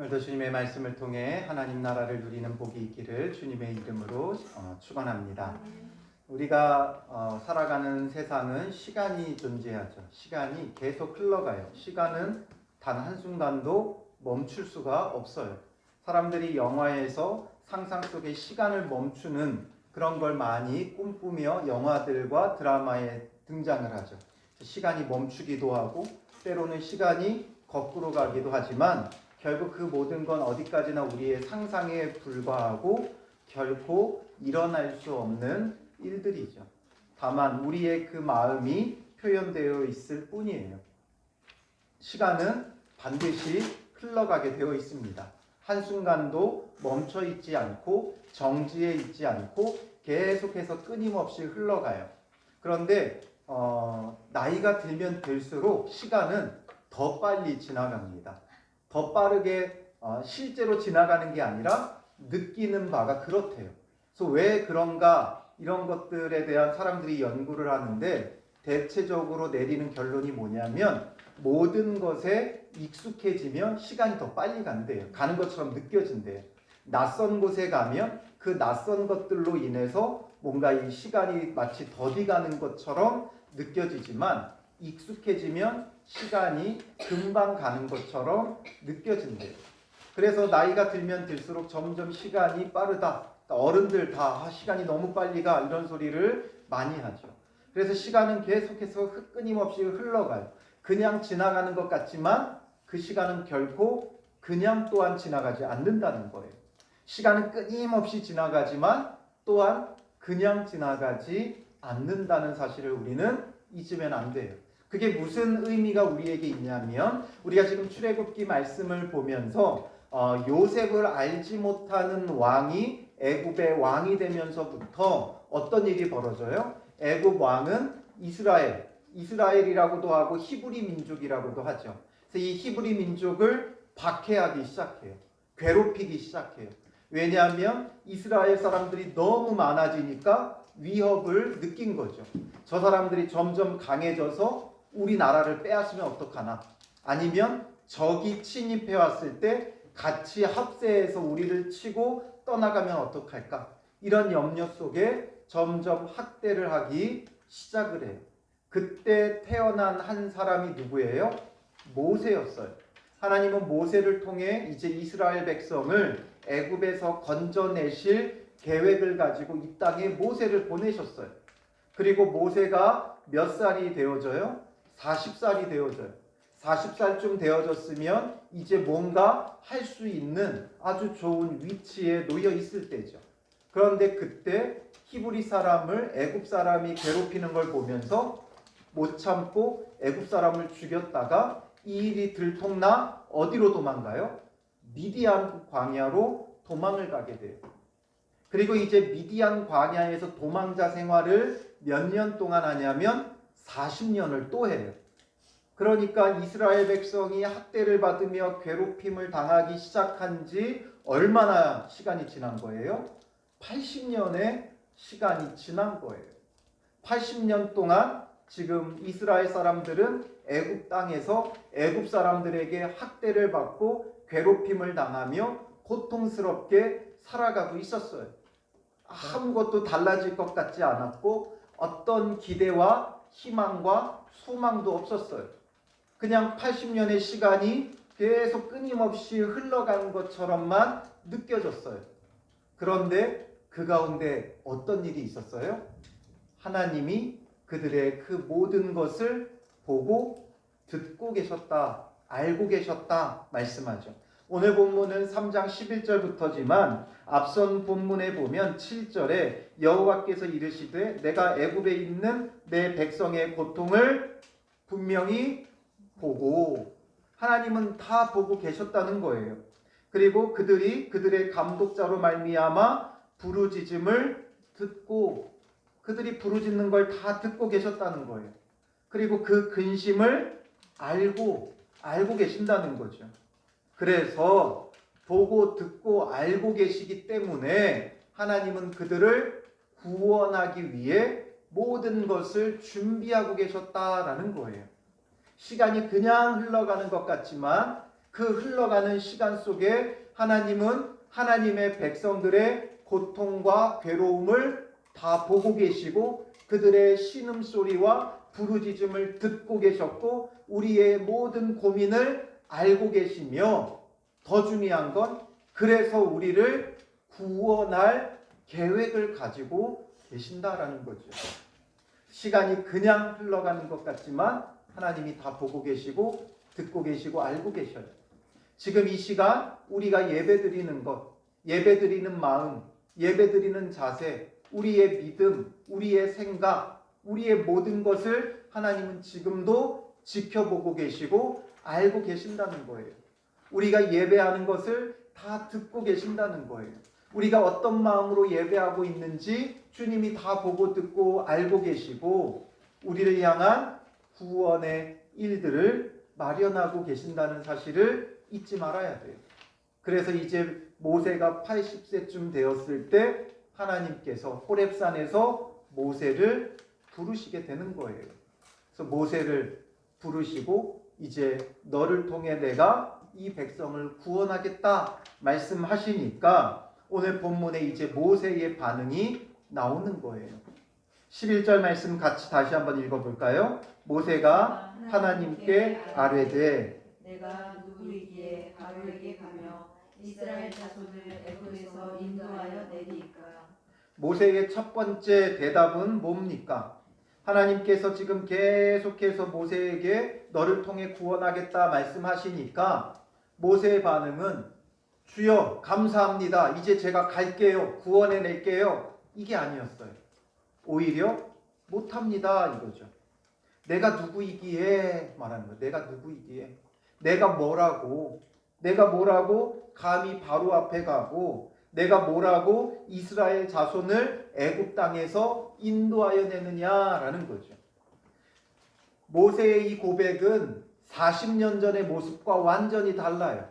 오늘도 주님의 말씀을 통해 하나님 나라를 누리는 복이 있기를 주님의 이름으로 축원합니다. 우리가 살아가는 세상은 시간이 존재하죠. 시간이 계속 흘러가요. 시간은 단 한순간도 멈출 수가 없어요. 사람들이 영화에서 상상 속에 시간을 멈추는 그런 걸 많이 꿈꾸며 영화들과 드라마에 등장을 하죠. 시간이 멈추기도 하고 때로는 시간이 거꾸로 가기도 하지만 결국 그 모든 건 어디까지나 우리의 상상에 불과하고 결코 일어날 수 없는 일들이죠. 다만 우리의 그 마음이 표현되어 있을 뿐이에요. 시간은 반드시 흘러가게 되어 있습니다. 한순간도 멈춰 있지 않고 정지해 있지 않고 계속해서 끊임없이 흘러가요. 그런데 나이가 들면 들수록 시간은 더 빨리 지나갑니다. 더 빠르게 실제로 지나가는 게 아니라 느끼는 바가 그렇대요. 그래서 왜 그런가 이런 것들에 대한 사람들이 연구를 하는데 대체적으로 내리는 결론이 뭐냐면 모든 것에 익숙해지면 시간이 더 빨리 간대요. 가는 것처럼 느껴진대요. 낯선 곳에 가면 그 낯선 것들로 인해서 뭔가 이 시간이 마치 더디 가는 것처럼 느껴지지만 익숙해지면 시간이 금방 가는 것처럼 느껴진대요. 그래서 나이가 들면 들수록 점점 시간이 빠르다. 어른들 다 시간이 너무 빨리 가 이런 소리를 많이 하죠. 그래서 시간은 계속해서 끊임없이 흘러가요. 그냥 지나가는 것 같지만 그 시간은 결코 그냥 또한 지나가지 않는다는 거예요. 시간은 끊임없이 지나가지만 또한 그냥 지나가지 않는다는 사실을 우리는 잊으면 안 돼요. 그게 무슨 의미가 우리에게 있냐면 우리가 지금 출애굽기 말씀을 보면서 요셉을 알지 못하는 왕이 애굽의 왕이 되면서부터 어떤 일이 벌어져요? 애굽 왕은 이스라엘이라고도 하고 히브리 민족이라고도 하죠. 그래서 이 히브리 민족을 박해하기 시작해요. 괴롭히기 시작해요. 왜냐하면 이스라엘 사람들이 너무 많아지니까 위협을 느낀 거죠. 저 사람들이 점점 강해져서 우리나라를 빼앗으면 어떡하나? 아니면 적이 침입해 왔을 때 같이 합세해서 우리를 치고 떠나가면 어떡할까? 이런 염려 속에 점점 학대를 하기 시작을 해요. 그때 태어난 한 사람이 누구예요? 모세였어요. 하나님은 모세를 통해 이제 이스라엘 백성을 애굽에서 건져내실 계획을 가지고 이 땅에 모세를 보내셨어요. 그리고 모세가 몇 살이 되어져요? 40살이 되어져요. 40살쯤 되어졌으면 이제 뭔가 할 수 있는 아주 좋은 위치에 놓여 있을 때죠. 그런데 그때 히브리 사람을 애굽 사람이 괴롭히는 걸 보면서 못 참고 애굽 사람을 죽였다가 이 일이 들통나 어디로 도망가요? 미디안 광야로 도망을 가게 돼요. 그리고 이제 미디안 광야에서 도망자 생활을 몇 년 동안 하냐면 40년을 또 해요. 그러니까 이스라엘 백성이 학대를 받으며 괴롭힘을 당하기 시작한 지 얼마나 시간이 지난 거예요? 80년의 시간이 지난 거예요. 80년 동안 지금 이스라엘 사람들은 애굽 땅에서 애굽 사람들에게 학대를 받고 괴롭힘을 당하며 고통스럽게 살아가고 있었어요. 아무것도 달라질 것 같지 않았고 어떤 기대와 희망과 소망도 없었어요. 그냥 80년의 시간이 계속 끊임없이 흘러간 것처럼만 느껴졌어요. 그런데 그 가운데 어떤 일이 있었어요? 하나님이 그들의 그 모든 것을 보고 듣고 계셨다, 알고 계셨다 말씀하죠. 오늘 본문은 3장 11절부터지만 앞선 본문에 보면 7절에 여호와께서 이르시되 내가 애굽에 있는 내 백성의 고통을 분명히 보고, 하나님은 다 보고 계셨다는 거예요. 그리고 그들의 감독자로 말미암아 부르짖음을 듣고, 그들이 부르짖는 걸 다 듣고 계셨다는 거예요. 그리고 그 근심을 알고 계신다는 거죠. 그래서 보고 듣고 알고 계시기 때문에 하나님은 그들을 구원하기 위해 모든 것을 준비하고 계셨다라는 거예요. 시간이 그냥 흘러가는 것 같지만 그 흘러가는 시간 속에 하나님은 하나님의 백성들의 고통과 괴로움을 다 보고 계시고 그들의 신음소리와 부르짖음을 듣고 계셨고 우리의 모든 고민을 알고 계시며 더 중요한 건 그래서 우리를 구원할 계획을 가지고 계신다라는 거죠. 시간이 그냥 흘러가는 것 같지만 하나님이 다 보고 계시고 듣고 계시고 알고 계셔요. 지금 이 시간 우리가 예배드리는 것, 예배드리는 마음, 예배드리는 자세, 우리의 믿음, 우리의 생각, 우리의 모든 것을 하나님은 지금도 지켜보고 계시고 알고 계신다는 거예요. 우리가 예배하는 것을 다 듣고 계신다는 거예요. 우리가 어떤 마음으로 예배하고 있는지 주님이 다 보고 듣고 알고 계시고 우리를 향한 구원의 일들을 마련하고 계신다는 사실을 잊지 말아야 돼요. 그래서 이제 모세가 80세쯤 되었을 때 하나님께서 호렙산에서 모세를 부르시게 되는 거예요. 그래서 모세를 부르시고 이제 너를 통해 내가 이 백성을 구원하겠다 말씀하시니까 오늘 본문에 이제 모세의 반응이 나오는 거예요. 11절 말씀 같이 다시 한번 읽어볼까요? 모세가 하나님께 아뢰되 내가 누구이기에 바로에게 가며 이스라엘 자손을 애굽에서 인도하여 내리이까. 모세의 첫 번째 대답은 뭡니까? 하나님께서 지금 계속해서 모세에게 너를 통해 구원하겠다 말씀하시니까 모세의 반응은 주여 감사합니다. 이제 제가 갈게요. 구원해 낼게요. 이게 아니었어요. 오히려 못합니다 이거죠. 내가 누구이기에 말하는 거예요. 내가 누구이기에 내가 뭐라고 감히 바로 앞에 가고 내가 뭐라고 이스라엘 자손을 애굽 땅에서 인도하여 내느냐라는 거죠. 모세의 이 고백은 40년 전의 모습과 완전히 달라요.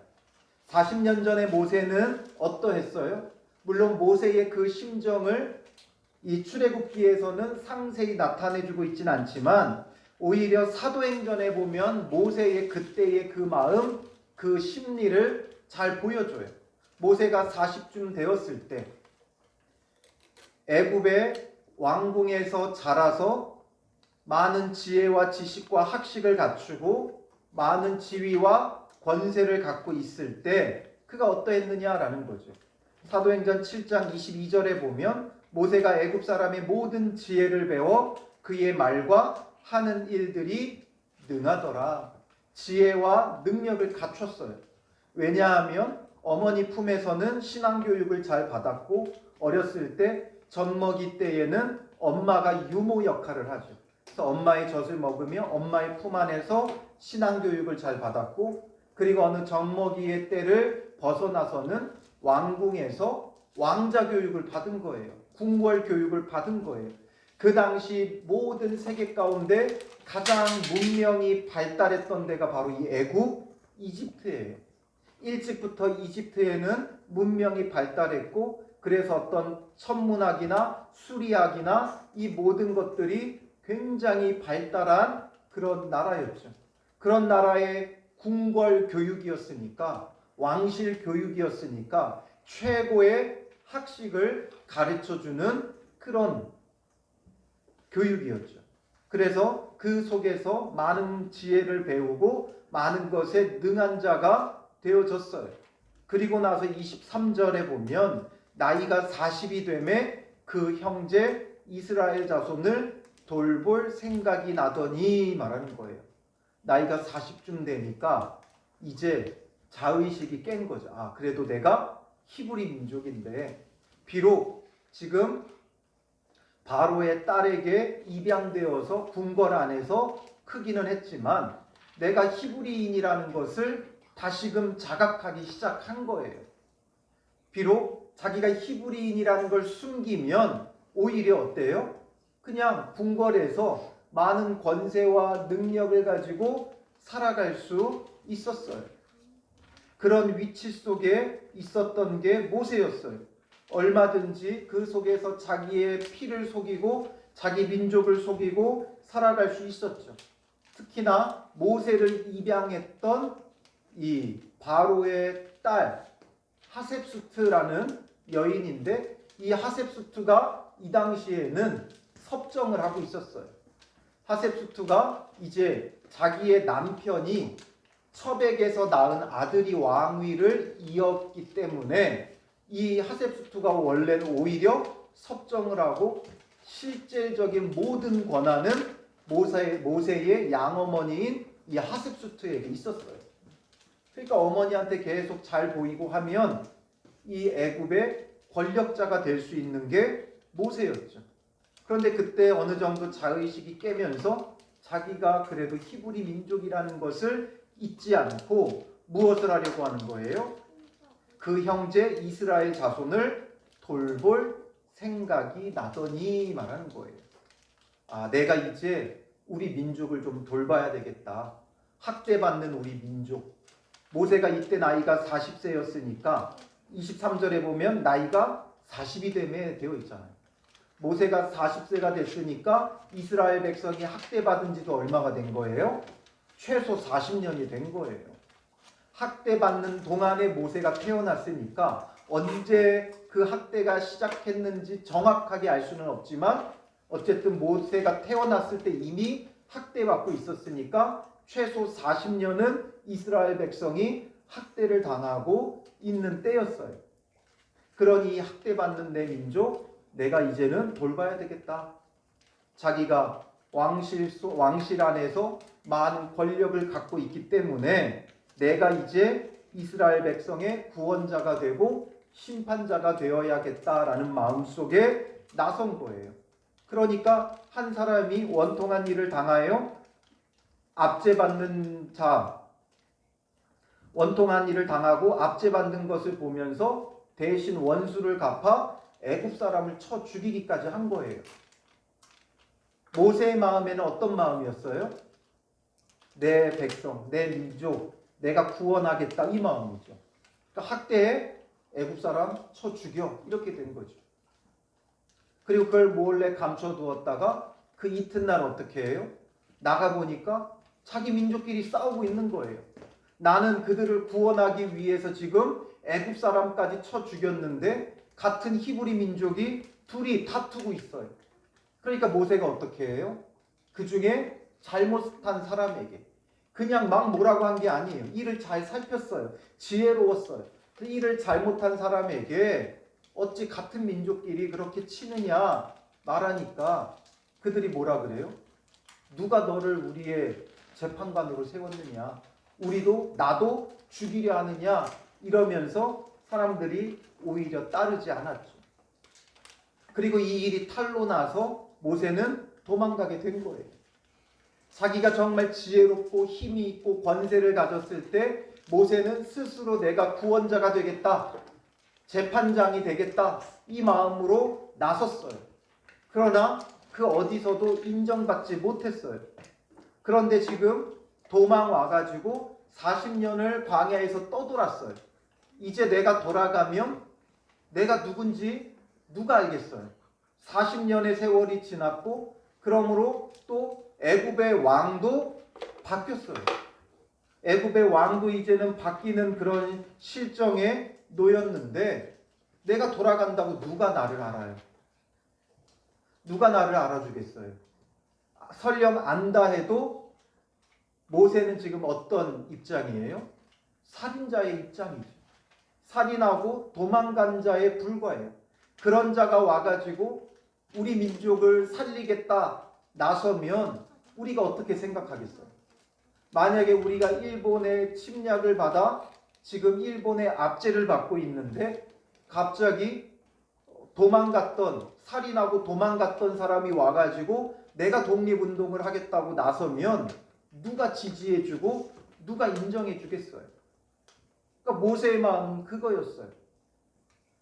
40년 전의 모세는 어떠했어요? 물론 모세의 그 심정을 이 출애굽기에서는 상세히 나타내주고 있지는 않지만 오히려 사도행전에 보면 모세의 그때의 그 마음, 그 심리를 잘 보여줘요. 모세가 40쯤 되었을 때 애굽의 왕궁에서 자라서 많은 지혜와 지식과 학식을 갖추고 많은 지위와 권세를 갖고 있을 때 그가 어떠했느냐라는 거죠. 사도행전 7장 22절에 보면 모세가 애굽 사람의 모든 지혜를 배워 그의 말과 하는 일들이 능하더라. 지혜와 능력을 갖췄어요. 왜냐하면 어머니 품에서는 신앙교육을 잘 받았고 어렸을 때 젖먹이 때에는 엄마가 유모 역할을 하죠. 그래서 엄마의 젖을 먹으며 엄마의 품 안에서 신앙교육을 잘 받았고 그리고 어느 젖먹이의 때를 벗어나서는 왕궁에서 왕자 교육을 받은 거예요. 궁궐 교육을 받은 거예요. 그 당시 모든 세계 가운데 가장 문명이 발달했던 데가 바로 이 애굽, 이집트예요. 일찍부터 이집트에는 문명이 발달했고 그래서 어떤 천문학이나 수리학이나 이 모든 것들이 굉장히 발달한 그런 나라였죠. 그런 나라의 궁궐 교육이었으니까 왕실 교육이었으니까 최고의 학식을 가르쳐주는 그런 교육이었죠. 그래서 그 속에서 많은 지혜를 배우고 많은 것에 능한 자가 되어졌어요. 그리고 나서 23절에 보면 나이가 40이 되매 그 형제 이스라엘 자손을 돌볼 생각이 나더니 말하는 거예요. 나이가 40쯤 되니까 이제 자의식이 깬 거죠. 아, 그래도 내가 히브리 민족인데 비록 지금 바로의 딸에게 입양되어서 궁궐 안에서 크기는 했지만 내가 히브리인이라는 것을 다시금 자각하기 시작한 거예요. 비록 자기가 히브리인이라는 걸 숨기면 오히려 어때요? 그냥 궁궐에서 많은 권세와 능력을 가지고 살아갈 수 있었어요. 그런 위치 속에 있었던 게 모세였어요. 얼마든지 그 속에서 자기의 피를 속이고 자기 민족을 속이고 살아갈 수 있었죠. 특히나 모세를 입양했던 이 바로의 딸 하셉수트라는 여인인데 이 하셉수트가 이 당시에는 섭정을 하고 있었어요. 하셉수트가 이제 자기의 남편이 첩에게서 낳은 아들이 왕위를 이었기 때문에 이 하셉수트가 원래는 오히려 섭정을 하고 실질적인 모든 권한은 모세의 양어머니인 이 하셉수트에게 있었어요. 그러니까 어머니한테 계속 잘 보이고 하면 이 애굽의 권력자가 될 수 있는 게 모세였죠. 그런데 그때 어느 정도 자의식이 깨면서 자기가 그래도 히브리 민족이라는 것을 잊지 않고 무엇을 하려고 하는 거예요? 그 형제 이스라엘 자손을 돌볼 생각이 나더니 말하는 거예요. 아, 내가 이제 우리 민족을 좀 돌봐야 되겠다. 학대받는 우리 민족. 모세가 이때 나이가 40세였으니까 23절에 보면 나이가 40이 되어 있잖아요. 모세가 40세가 됐으니까 이스라엘 백성이 학대받은 지도 얼마가 된 거예요? 최소 40년이 된 거예요. 학대받는 동안에 모세가 태어났으니까 언제 그 학대가 시작했는지 정확하게 알 수는 없지만 어쨌든 모세가 태어났을 때 이미 학대받고 있었으니까 최소 40년은 이스라엘 백성이 학대를 당하고 있는 때였어요. 그러니 학대받는 내 민족 내가 이제는 돌봐야 되겠다. 자기가 왕실 안에서 많은 권력을 갖고 있기 때문에 내가 이제 이스라엘 백성의 구원자가 되고 심판자가 되어야겠다라는 마음속에 나선 거예요. 그러니까 한 사람이 원통한 일을 당하여 압제받는 자, 원통한 일을 당하고 압제받는 것을 보면서 대신 원수를 갚아 애굽 사람을 쳐 죽이기까지 한 거예요. 모세의 마음에는 어떤 마음이었어요? 내 백성, 내 민족, 내가 구원하겠다 이 마음이죠. 그러니까 학대해 애굽 사람 쳐 죽여 이렇게 된 거죠. 그리고 그걸 몰래 감춰두었다가 그 이튿날 어떻게 해요? 나가보니까 자기 민족끼리 싸우고 있는 거예요. 나는 그들을 구원하기 위해서 지금 애굽 사람까지 쳐 죽였는데 같은 히브리 민족이 둘이 다투고 있어요. 그러니까 모세가 어떻게 해요? 그 중에 잘못한 사람에게 그냥 막 뭐라고 한 게 아니에요. 일을 잘 살폈어요. 지혜로웠어요. 그 일을 잘못한 사람에게 어찌 같은 민족끼리 그렇게 치느냐 말하니까 그들이 뭐라 그래요? 누가 너를 우리의 재판관으로 세웠느냐? 나도 죽이려 하느냐? 이러면서 사람들이 오히려 따르지 않았죠. 그리고 이 일이 탈로 나서 모세는 도망가게 된 거예요. 자기가 정말 지혜롭고 힘이 있고 권세를 가졌을 때 모세는 스스로 내가 구원자가 되겠다, 재판장이 되겠다 이 마음으로 나섰어요. 그러나 그 어디서도 인정받지 못했어요. 그런데 지금 도망 와가지고 40년을 광야에서 떠돌았어요. 이제 내가 돌아가면 내가 누군지 누가 알겠어요. 40년의 세월이 지났고 그러므로 또 애굽의 왕도 바뀌었어요. 애굽의 왕도 이제는 바뀌는 그런 실정에 놓였는데 내가 돌아간다고 누가 나를 알아요? 누가 나를 알아주겠어요? 설령 안다 해도 모세는 지금 어떤 입장이에요? 살인자의 입장이죠. 살인하고 도망간 자에 불과해요. 그런 자가 와가지고 우리 민족을 살리겠다 나서면 우리가 어떻게 생각하겠어요? 만약에 우리가 일본의 침략을 받아 지금 일본의 압제를 받고 있는데 갑자기 살인하고 도망갔던 사람이 와가지고 내가 독립운동을 하겠다고 나서면 누가 지지해주고 누가 인정해주겠어요? 그러니까 모세의 마음은 그거였어요.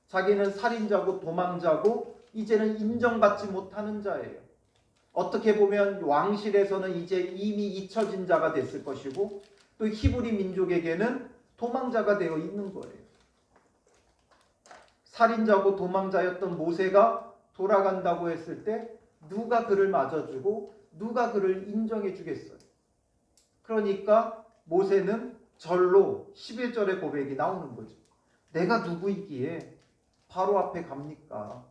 자기는 살인자고 도망자고 이제는 인정받지 못하는 자예요. 어떻게 보면 왕실에서는 이제 이미 잊혀진 자가 됐을 것이고 또 히브리 민족에게는 도망자가 되어 있는 거예요. 살인자고 도망자였던 모세가 돌아간다고 했을 때 누가 그를 맞아주고 누가 그를 인정해 주겠어요. 그러니까 모세는 절로 11절의 고백이 나오는 거죠. 내가 누구이기에 바로 앞에 갑니까?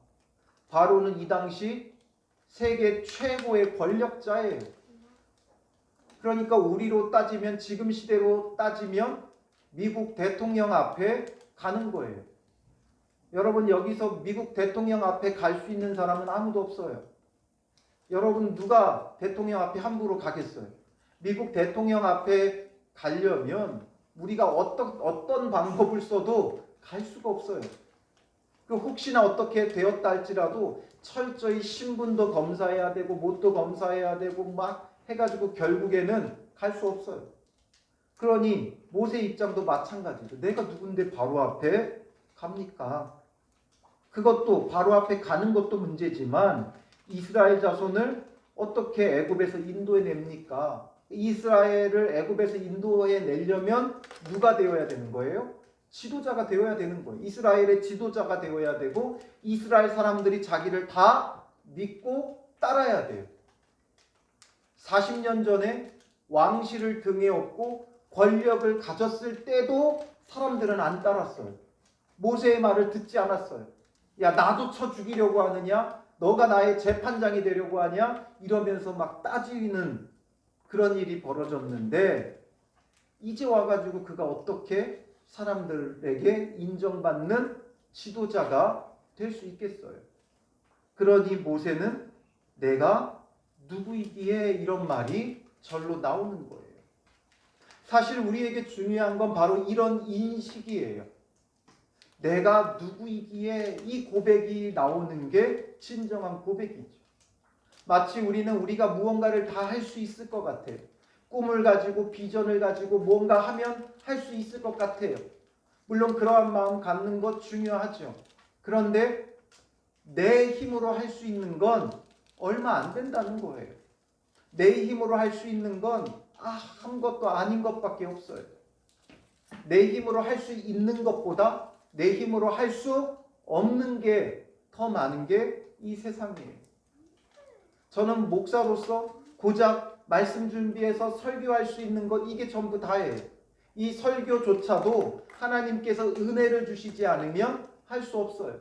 바로는 이 당시 세계 최고의 권력자예요. 그러니까 우리로 따지면, 지금 시대로 따지면 미국 대통령 앞에 가는 거예요. 여러분, 여기서 미국 대통령 앞에 갈 수 있는 사람은 아무도 없어요. 여러분, 누가 대통령 앞에 함부로 가겠어요? 미국 대통령 앞에 가려면 우리가 어떤 방법을 써도 갈 수가 없어요. 그 혹시나 어떻게 되었다 할지라도 철저히 신분도 검사해야 되고 뭣도 검사해야 되고 막 해가지고 결국에는 갈 수 없어요. 그러니 모세 입장도 마찬가지죠. 내가 누군데 바로 앞에 갑니까? 그것도 바로 앞에 가는 것도 문제지만 이스라엘 자손을 어떻게 애굽에서 인도해 냅니까? 이스라엘을 애굽에서 인도해 내려면 누가 되어야 되는 거예요? 지도자가 되어야 되는 거예요. 이스라엘의 지도자가 되어야 되고 이스라엘 사람들이 자기를 다 믿고 따라야 돼요. 40년 전에 왕실을 등에 업고 권력을 가졌을 때도 사람들은 안 따랐어요. 모세의 말을 듣지 않았어요. 야, 나도 쳐 죽이려고 하느냐? 너가 나의 재판장이 되려고 하냐? 이러면서 막 따지는 그런 일이 벌어졌는데 이제 와가지고 그가 어떻게 사람들에게 인정받는 지도자가 될 수 있겠어요? 그러니 모세는 내가 누구이기에 이런 말이 절로 나오는 거예요. 사실 우리에게 중요한 건 바로 이런 인식이에요. 내가 누구이기에 이 고백이 나오는 게 진정한 고백이죠. 마치 우리가 무언가를 다 할 수 있을 것 같아요. 꿈을 가지고 비전을 가지고 뭔가 하면 할 수 있을 것 같아요. 물론 그러한 마음 갖는 것 중요하죠. 그런데 내 힘으로 할 수 있는 건 얼마 안 된다는 거예요. 내 힘으로 할 수 있는 건 아무것도 아닌 것밖에 없어요. 내 힘으로 할 수 있는 것보다 내 힘으로 할 수 없는 게 더 많은 게 이 세상이에요. 저는 목사로서 고작 말씀 준비해서 설교할 수 있는 것 이게 전부 다예요. 이 설교조차도 하나님께서 은혜를 주시지 않으면 할 수 없어요.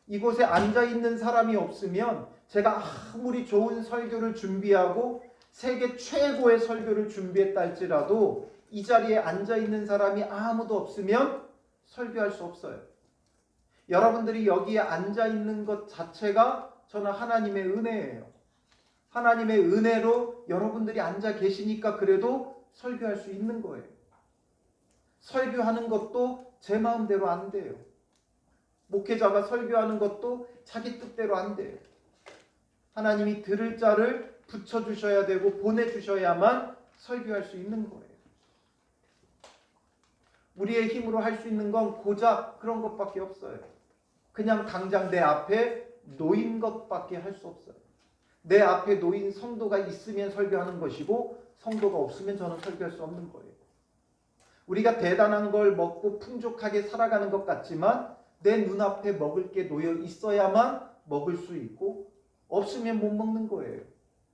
이곳에 앉아있는 사람이 없으면 제가 아무리 좋은 설교를 준비하고 세계 최고의 설교를 준비했다 할지라도 이 자리에 앉아있는 사람이 아무도 없으면 설교할 수 없어요. 여러분들이 여기에 앉아있는 것 자체가 저는 하나님의 은혜예요. 하나님의 은혜로 여러분들이 앉아 계시니까 그래도 설교할 수 있는 거예요. 설교하는 것도 제 마음대로 안 돼요. 목회자가 설교하는 것도 자기 뜻대로 안 돼요. 하나님이 들을 자를 붙여주셔야 되고 보내주셔야만 설교할 수 있는 거예요. 우리의 힘으로 할 수 있는 건 고작 그런 것밖에 없어요. 그냥 당장 내 앞에 놓인 것밖에 할 수 없어요. 내 앞에 놓인 성도가 있으면 설교하는 것이고 성도가 없으면 저는 설교할 수 없는 거예요. 우리가 대단한 걸 먹고 풍족하게 살아가는 것 같지만 내 눈앞에 먹을 게 놓여 있어야만 먹을 수 있고 없으면 못 먹는 거예요.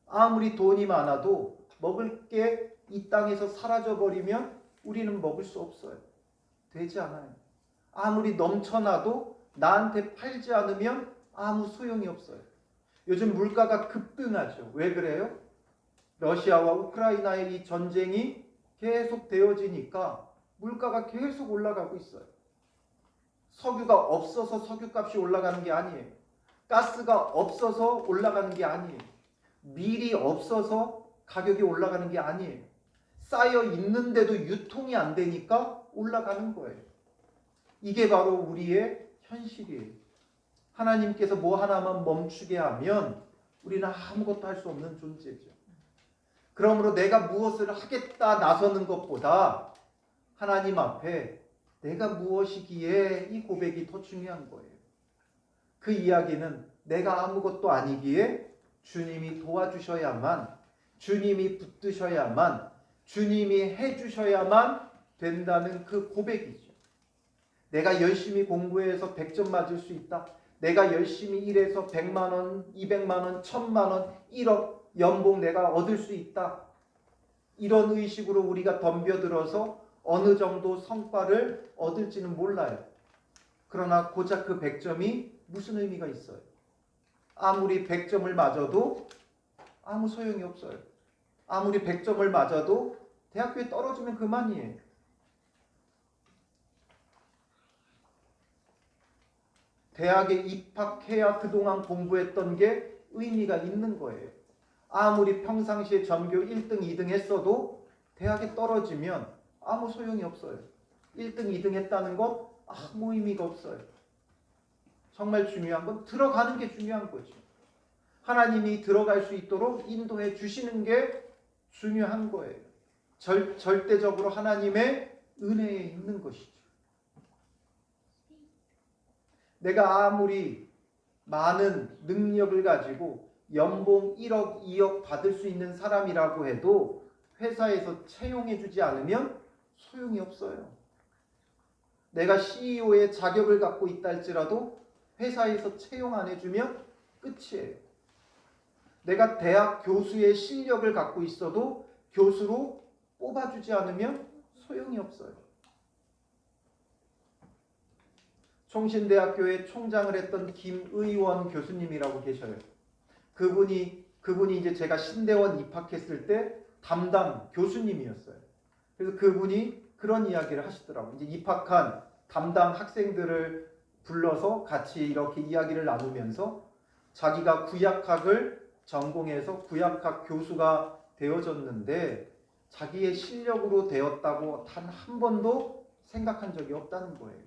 아무리 돈이 많아도 먹을 게 이 땅에서 사라져버리면 우리는 먹을 수 없어요. 되지 않아요. 아무리 넘쳐나도 나한테 팔지 않으면 아무 소용이 없어요. 요즘 물가가 급등하죠. 왜 그래요? 러시아와 우크라이나의 이 전쟁이 계속 되어지니까 물가가 계속 올라가고 있어요. 석유가 없어서 석유값이 올라가는 게 아니에요. 가스가 없어서 올라가는 게 아니에요. 밀이 없어서 가격이 올라가는 게 아니에요. 쌓여 있는데도 유통이 안 되니까 올라가는 거예요. 이게 바로 우리의 현실이에요. 하나님께서 뭐 하나만 멈추게 하면 우리는 아무것도 할 수 없는 존재죠. 그러므로 내가 무엇을 하겠다 나서는 것보다 하나님 앞에 내가 무엇이기에 이 고백이 더 중요한 거예요. 그 이야기는 내가 아무것도 아니기에 주님이 도와주셔야만, 주님이 붙드셔야만, 주님이 해주셔야만 된다는 그 고백이죠. 내가 열심히 공부해서 100점 맞을 수 있다. 내가 열심히 일해서 100만 원, 200만 원, 1000만 원, 1억 연봉 내가 얻을 수 있다. 이런 의식으로 우리가 덤벼들어서 어느 정도 성과를 얻을지는 몰라요. 그러나 고작 그 100점이 무슨 의미가 있어요? 아무리 100점을 맞아도 아무 소용이 없어요. 아무리 100점을 맞아도 대학교에 떨어지면 그만이에요. 대학에 입학해야 그동안 공부했던 게 의미가 있는 거예요. 아무리 평상시에 전교 1등, 2등 했어도 대학에 떨어지면 아무 소용이 없어요. 1등, 2등 했다는 건 아무 의미가 없어요. 정말 중요한 건 들어가는 게 중요한 거죠. 하나님이 들어갈 수 있도록 인도해 주시는 게 중요한 거예요. 절대적으로 하나님의 은혜에 있는 것이죠. 내가 아무리 많은 능력을 가지고 연봉 1억, 2억 받을 수 있는 사람이라고 해도 회사에서 채용해 주지 않으면 소용이 없어요. 내가 CEO의 자격을 갖고 있다 할지라도 회사에서 채용 안 해주면 끝이에요. 내가 대학 교수의 실력을 갖고 있어도 교수로 뽑아주지 않으면 소용이 없어요. 총신대학교의 총장을 했던 김의원 교수님이라고 계셔요. 그분이 이제 제가 신대원 입학했을 때 담당 교수님이었어요. 그래서 그분이 그런 이야기를 하시더라고요. 이제 입학한 담당 학생들을 불러서 같이 이렇게 이야기를 나누면서 자기가 구약학을 전공해서 구약학 교수가 되어졌는데 자기의 실력으로 되었다고 단 한 번도 생각한 적이 없다는 거예요.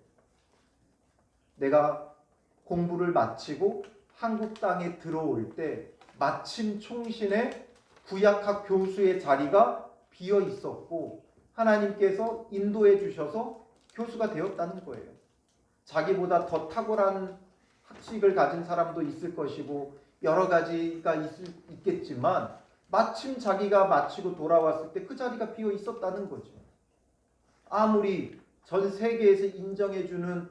내가 공부를 마치고 한국 땅에 들어올 때 마침 총신에 구약학 교수의 자리가 비어 있었고 하나님께서 인도해 주셔서 교수가 되었다는 거예요. 자기보다 더 탁월한 학식을 가진 사람도 있을 것이고 여러 가지가 있겠지만 마침 자기가 마치고 돌아왔을 때 그 자리가 비어 있었다는 거죠. 아무리 전 세계에서 인정해 주는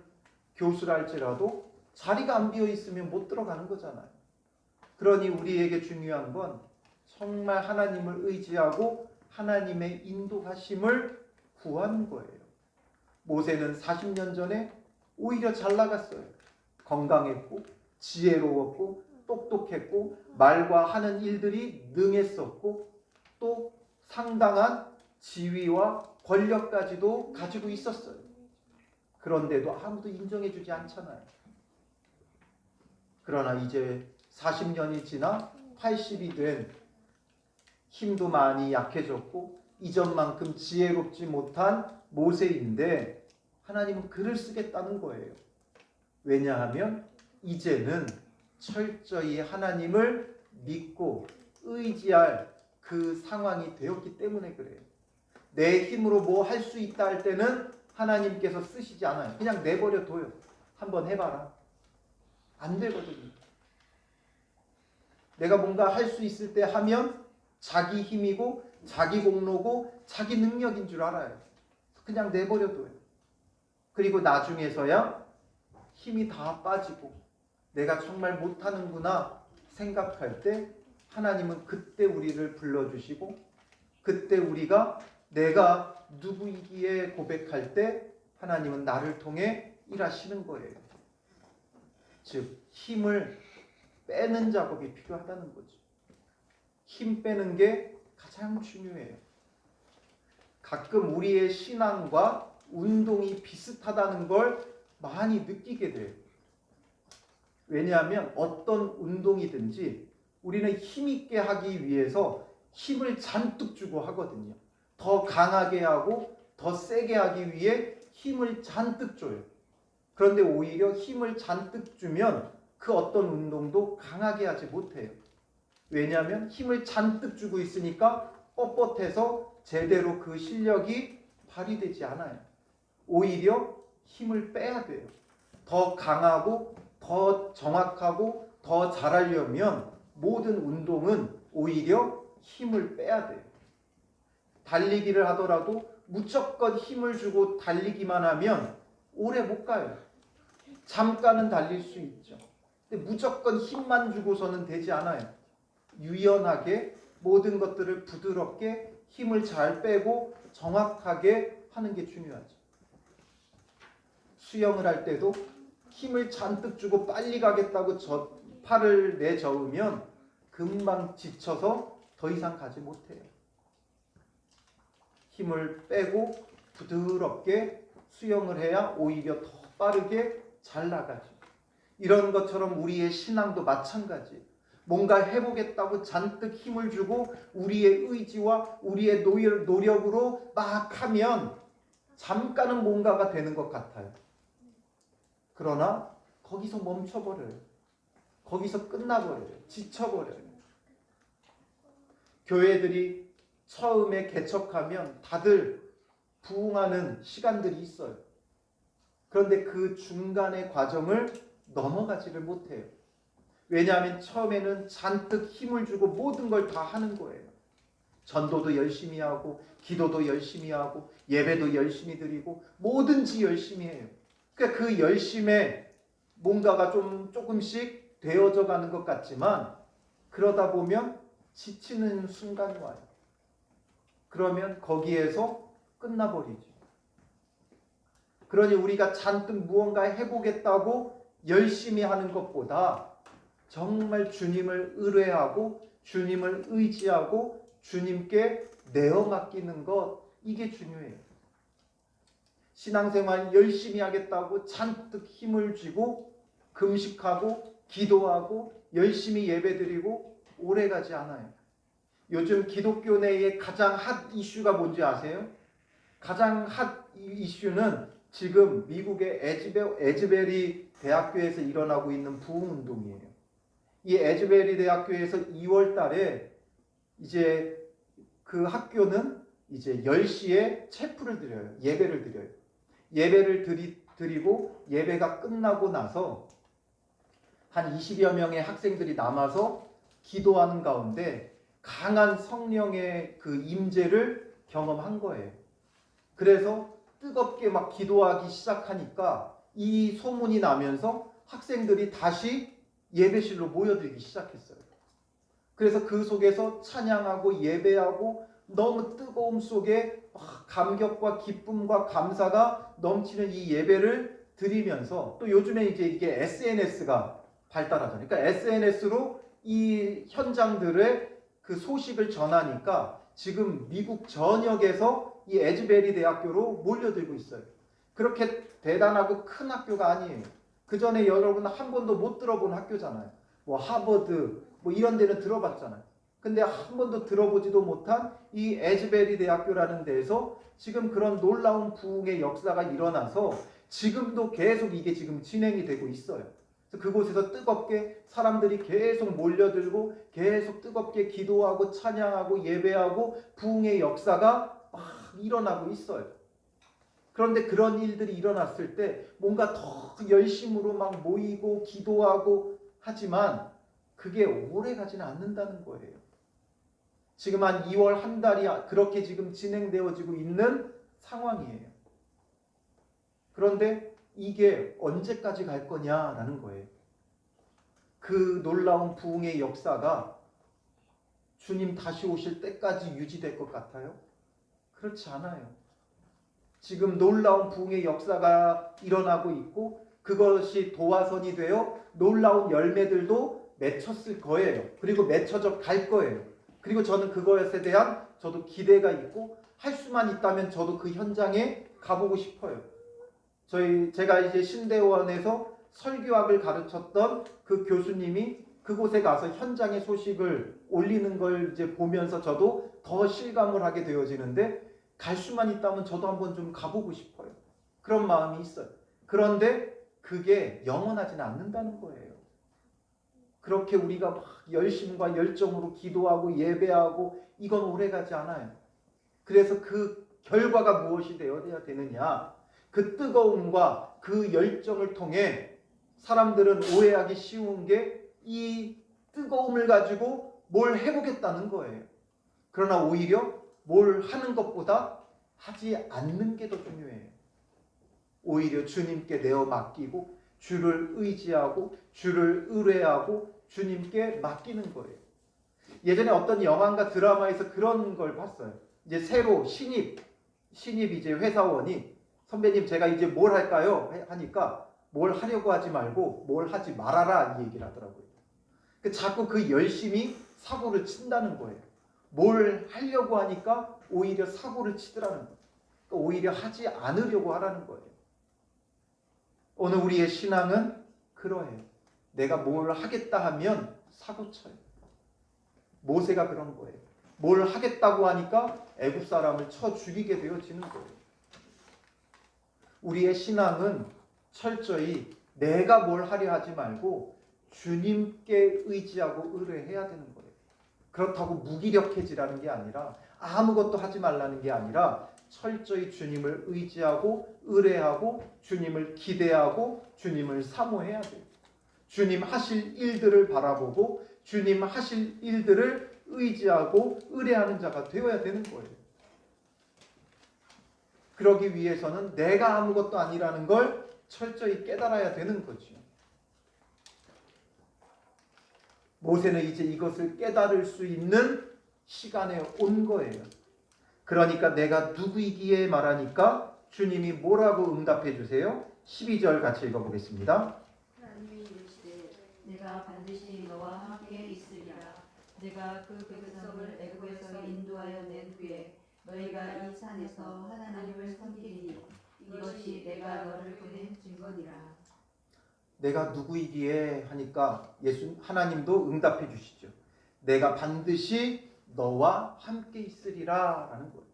교수랄지라도 자리가 안 비어 있으면 못 들어가는 거잖아요. 그러니 우리에게 중요한 건 정말 하나님을 의지하고 하나님의 인도하심을 구하는 거예요. 모세는 40년 전에 오히려 잘 나갔어요. 건강했고 지혜로웠고 똑똑했고 말과 하는 일들이 능했었고 또 상당한 지위와 권력까지도 가지고 있었어요. 그런데도 아무도 인정해주지 않잖아요. 그러나 이제 40년이 지나 80이 된 힘도 많이 약해졌고 이전만큼 지혜롭지 못한 모세인데 하나님은 글을 쓰겠다는 거예요. 왜냐하면 이제는 철저히 하나님을 믿고 의지할 그 상황이 되었기 때문에 그래요. 내 힘으로 뭐 할 수 있다 할 때는 하나님께서 쓰시지 않아요. 그냥 내버려 둬요. 한번 해봐라. 안 되거든요. 내가 뭔가 할 수 있을 때 하면 자기 힘이고 자기 공로고 자기 능력인 줄 알아요. 그냥 내버려 둬요. 그리고 나중에서야 힘이 다 빠지고 내가 정말 못하는구나 생각할 때 하나님은 그때 우리를 불러주시고 그때 우리가 내가 누구이기에 고백할 때 하나님은 나를 통해 일하시는 거예요. 즉 힘을 빼는 작업이 필요하다는 거죠. 힘 빼는 게 가장 중요해요. 가끔 우리의 신앙과 운동이 비슷하다는 걸 많이 느끼게 돼요. 왜냐하면 어떤 운동이든지 우리는 힘있게 하기 위해서 힘을 잔뜩 주고 하거든요. 더 강하게 하고 더 세게 하기 위해 힘을 잔뜩 줘요. 그런데 오히려 힘을 잔뜩 주면 그 어떤 운동도 강하게 하지 못해요. 왜냐하면 힘을 잔뜩 주고 있으니까 뻣뻣해서 제대로 그 실력이 발휘되지 않아요. 오히려 힘을 빼야 돼요. 더 강하고 더 정확하고 더 잘하려면 모든 운동은 오히려 힘을 빼야 돼요. 달리기를 하더라도 무조건 힘을 주고 달리기만 하면 오래 못 가요. 잠깐은 달릴 수 있죠. 근데 무조건 힘만 주고서는 되지 않아요. 유연하게 모든 것들을 부드럽게 힘을 잘 빼고 정확하게 하는 게 중요하죠. 수영을 할 때도 힘을 잔뜩 주고 빨리 가겠다고 팔을 내저으면 금방 지쳐서 더 이상 가지 못해요. 힘을 빼고 부드럽게 수영을 해야 오히려 더 빠르게 잘 나가죠. 이런 것처럼 우리의 신앙도 마찬가지. 뭔가 해보겠다고 잔뜩 힘을 주고 우리의 의지와 우리의 노력으로 막 하면 잠깐은 뭔가가 되는 것 같아요. 그러나 거기서 멈춰버려요. 거기서 끝나버려요. 지쳐버려요. 교회들이 처음에 개척하면 다들 부흥하는 시간들이 있어요. 그런데 그 중간의 과정을 넘어가지를 못해요. 왜냐하면 처음에는 잔뜩 힘을 주고 모든 걸 다 하는 거예요. 전도도 열심히 하고 기도도 열심히 하고 예배도 열심히 드리고 뭐든지 열심히 해요. 그러니까 그 열심에 뭔가가 조금씩 되어져 가는 것 같지만 그러다 보면 지치는 순간이 와요. 그러면 거기에서 끝나버리죠. 그러니 우리가 잔뜩 무언가 해보겠다고 열심히 하는 것보다 정말 주님을 의뢰하고 주님을 의지하고 주님께 내어 맡기는 것, 이게 중요해요. 신앙생활 열심히 하겠다고 잔뜩 힘을 쥐고 금식하고 기도하고 열심히 예배드리고 오래가지 않아요. 요즘 기독교 내의 가장 핫 이슈가 뭔지 아세요? 가장 핫 이슈는 지금 미국의 에즈베리 대학교에서 일어나고 있는 부흥운동이에요. 이 에즈베리 대학교에서 2월 달에 이제 그 학교는 이제 10시에 체프를 드려요. 예배를 드려요. 예배를 드리고 예배가 끝나고 나서 한 20여 명의 학생들이 남아서 기도하는 가운데 강한 성령의 그 임재를 경험한 거예요. 그래서 뜨겁게 막 기도하기 시작하니까 이 소문이 나면서 학생들이 다시 예배실로 모여들기 시작했어요. 그래서 그 속에서 찬양하고 예배하고 너무 뜨거움 속에 감격과 기쁨과 감사가 넘치는 이 예배를 드리면서 또 요즘에 이제 이게 SNS가 발달하잖아요. 그러니까 SNS로 이 현장들의 그 소식을 전하니까 지금 미국 전역에서 이 에즈베리 대학교로 몰려들고 있어요. 그렇게 대단하고 큰 학교가 아니에요. 그 전에 여러분 한 번도 못 들어본 학교잖아요. 뭐 하버드 뭐 이런 데는 들어봤잖아요. 근데 한 번도 들어보지도 못한 이 에즈베리 대학교라는 데에서 지금 그런 놀라운 부흥의 역사가 일어나서 지금도 계속 이게 지금 진행이 되고 있어요. 그래서 그곳에서 뜨겁게 사람들이 계속 몰려들고 계속 뜨겁게 기도하고 찬양하고 예배하고 부흥의 역사가 막 일어나고 있어요. 그런데 그런 일들이 일어났을 때 뭔가 더 열심으로 막 모이고 기도하고 하지만 그게 오래 가지는 않는다는 거예요. 지금 한 2월 한 달이 그렇게 지금 진행되어지고 있는 상황이에요. 그런데 이게 언제까지 갈 거냐라는 거예요. 그 놀라운 부흥의 역사가 주님 다시 오실 때까지 유지될 것 같아요? 그렇지 않아요. 지금 놀라운 부흥의 역사가 일어나고 있고 그것이 도화선이 되어 놀라운 열매들도 맺혔을 거예요. 그리고 맺혀져 갈 거예요. 그리고 저는 그것에 대한 저도 기대가 있고 할 수만 있다면 저도 그 현장에 가보고 싶어요. 제가 이제 신대원에서 설교학을 가르쳤던 그 교수님이 그곳에 가서 현장의 소식을 올리는 걸 이제 보면서 저도 더 실감을 하게 되어지는데 갈 수만 있다면 저도 한번 좀 가보고 싶어요. 그런 마음이 있어요. 그런데 그게 영원하지는 않는다는 거예요. 그렇게 우리가 막 열심과 열정으로 기도하고 예배하고 이건 오래가지 않아요. 그래서 그 결과가 무엇이 되어야 되느냐? 그 뜨거움과 그 열정을 통해 사람들은 오해하기 쉬운 게 이 뜨거움을 가지고 뭘 해보겠다는 거예요. 그러나 오히려 뭘 하는 것보다 하지 않는 게 더 중요해요. 오히려 주님께 내어 맡기고 주를 의지하고 주를 의뢰하고 주님께 맡기는 거예요. 예전에 어떤 영화인가 드라마에서 그런 걸 봤어요. 이제 새로 신입 이제 회사원이 선배님 제가 이제 뭘 할까요? 하니까 뭘 하려고 하지 말고 뭘 하지 말아라 이 얘기를 하더라고요. 자꾸 그 열심히 사고를 친다는 거예요. 뭘 하려고 하니까 오히려 사고를 치더라는 거예요. 그러니까 오히려 하지 않으려고 하라는 거예요. 오늘 우리의 신앙은 그러해요. 내가 뭘 하겠다 하면 사고 쳐요. 모세가 그런 거예요. 뭘 하겠다고 하니까 애굽 사람을 쳐 죽이게 되어지는 거예요. 우리의 신앙은 철저히 내가 뭘 하려 하지 말고 주님께 의지하고 의뢰해야 되는 거예요. 그렇다고 무기력해지라는 게 아니라 아무것도 하지 말라는 게 아니라 철저히 주님을 의지하고 의뢰하고 주님을 기대하고 주님을 사모해야 돼요. 주님 하실 일들을 바라보고 주님 하실 일들을 의지하고 의뢰하는 자가 되어야 되는 거예요. 그러기 위해서는 내가 아무것도 아니라는 걸 철저히 깨달아야 되는 거죠. 모세는 이제 이것을 깨달을 수 있는 시간에 온 거예요. 그러니까 내가 누구이기에 말하니까 주님이 뭐라고 응답해 주세요? 12절 같이 읽어보겠습니다. 하나님이 이르시되 내가 반드시 너와 함께 있으리라. 내가 그 백성을 애굽에서 인도하여 낸 후에 너희가 이 산에서 하나님을 섬기리니 이것이 내가 너를 보낸 증거니라. 내가 누구이기에 하니까 하나님도 응답해 주시죠. 내가 반드시 너와 함께 있으리라 라는 거예요.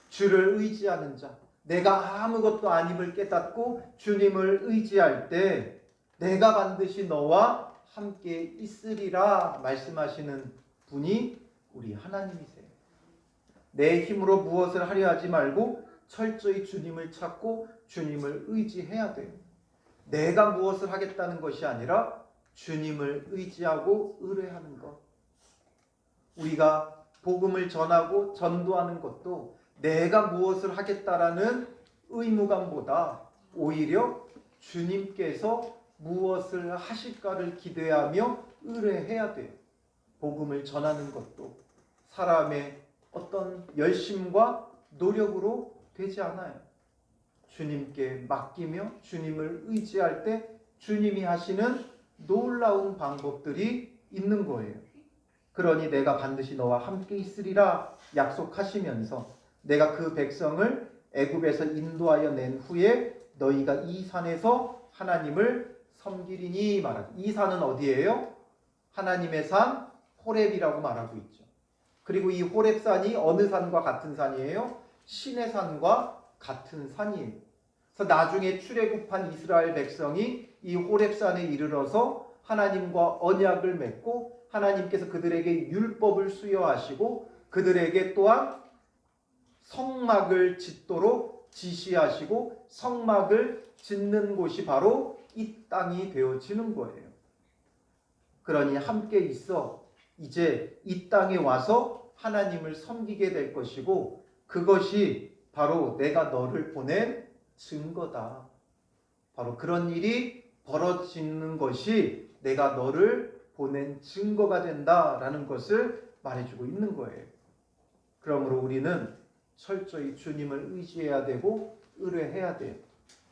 주를 의지하는 자, 내가 아무것도 아님을 깨닫고 주님을 의지할 때 내가 반드시 너와 함께 있으리라 말씀하시는 분이 우리 하나님이세요. 내 힘으로 무엇을 하려 하지 말고 철저히 주님을 찾고 주님을 의지해야 돼요. 내가 무엇을 하겠다는 것이 아니라 주님을 의지하고 의뢰하는 것. 우리가 복음을 전하고 전도하는 것도 내가 무엇을 하겠다라는 의무감보다 오히려 주님께서 무엇을 하실까를 기대하며 의뢰해야 돼요. 복음을 전하는 것도 사람의 어떤 열심과 노력으로 되지 않아요. 주님께 맡기며 주님을 의지할 때 주님이 하시는 놀라운 방법들이 있는 거예요. 그러니 내가 반드시 너와 함께 있으리라 약속하시면서 내가 그 백성을 애굽에서 인도하여 낸 후에 너희가 이 산에서 하나님을 섬기리니 말하죠. 이 산은 어디예요? 하나님의 산 호렙이라고 말하고 있죠. 그리고 이 호렙산이 어느 산과 같은 산이에요? 신의 산과 같은 산이에요. 그래서 나중에 출애굽한 이스라엘 백성이 이 호렙산에 이르러서 하나님과 언약을 맺고 하나님께서 그들에게 율법을 수여하시고 그들에게 또한 성막을 짓도록 지시하시고 성막을 짓는 곳이 바로 이 땅이 되어지는 거예요. 그러니 함께 있어 이제 이 땅에 와서 하나님을 섬기게 될 것이고 그것이 바로 내가 너를 보낸 증거다. 바로 그런 일이 벌어지는 것이 내가 너를 보낸 증거가 된다라는 것을 말해주고 있는 거예요. 그러므로 우리는 철저히 주님을 의지해야 되고 의뢰해야 돼요.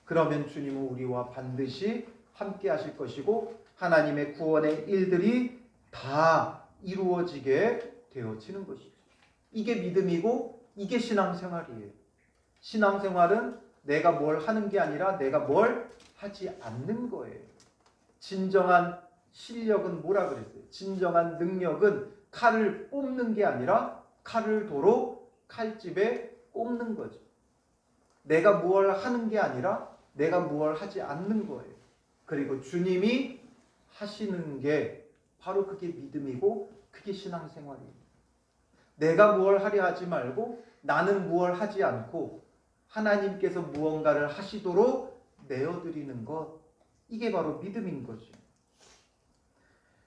그러면 주님은 우리와 반드시 함께 하실 것이고 하나님의 구원의 일들이 다 이루어지게 되어지는 것이죠. 이게 믿음이고 이게 신앙생활이에요. 신앙생활은 내가 뭘 하는 게 아니라 내가 뭘 하지 않는 거예요. 진정한 실력은 뭐라 그랬어요? 진정한 능력은 칼을 뽑는 게 아니라 칼을 도로 칼집에 꼽는 거죠. 내가 뭘 하는 게 아니라 내가 뭘 하지 않는 거예요. 그리고 주님이 하시는 게 바로 그게 믿음이고 그게 신앙생활이에요. 내가 무엇을 하려 하지 말고 나는 무엇을 하지 않고 하나님께서 무언가를 하시도록 내어드리는 것, 이게 바로 믿음인 거죠.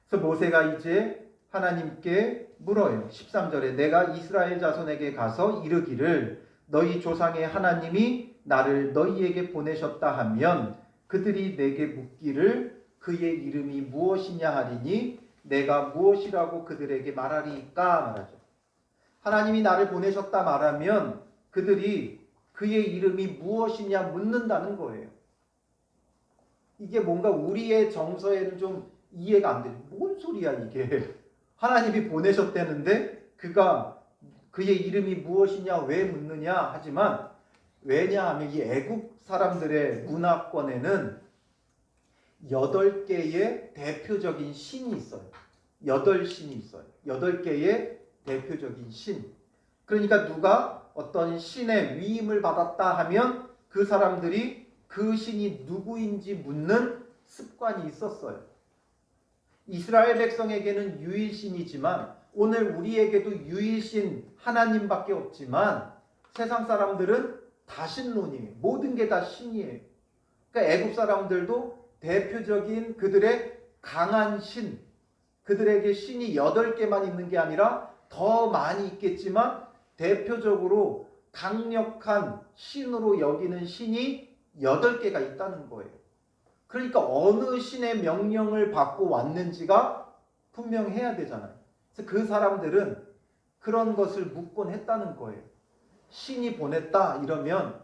그래서 모세가 이제 하나님께 물어요. 13절에 내가 이스라엘 자손에게 가서 이르기를 너희 조상의 하나님이 나를 너희에게 보내셨다 하면 그들이 내게 묻기를 그의 이름이 무엇이냐 하리니 내가 무엇이라고 그들에게 말하리까 말하죠. 하나님이 나를 보내셨다 말하면 그들이 그의 이름이 무엇이냐 묻는다는 거예요. 이게 뭔가 우리의 정서에는 좀 이해가 안 돼요. 뭔 소리야 이게. 하나님이 보내셨다는데 그의 이름이 무엇이냐 왜 묻느냐 하지만 왜냐하면 이 애국 사람들의 문화권에는 8개의 대표적인 신이 있어요. 8신이 있어요. 8개의 대표적인 신. 그러니까 누가 어떤 신의 위임을 받았다 하면 그 사람들이 그 신이 누구인지 묻는 습관이 있었어요. 이스라엘 백성에게는 유일신이지만 오늘 우리에게도 유일신 하나님밖에 없지만 세상 사람들은 다신론이에요. 모든 게 다 신이에요. 그러니까 애국 사람들도 대표적인 그들의 강한 신, 그들에게 신이 8개만 있는 게 아니라 더 많이 있겠지만 대표적으로 강력한 신으로 여기는 신이 8개가 있다는 거예요. 그러니까 어느 신의 명령을 받고 왔는지가 분명해야 되잖아요. 그래서 그 사람들은 그런 것을 묻곤 했다는 거예요. 신이 보냈다 이러면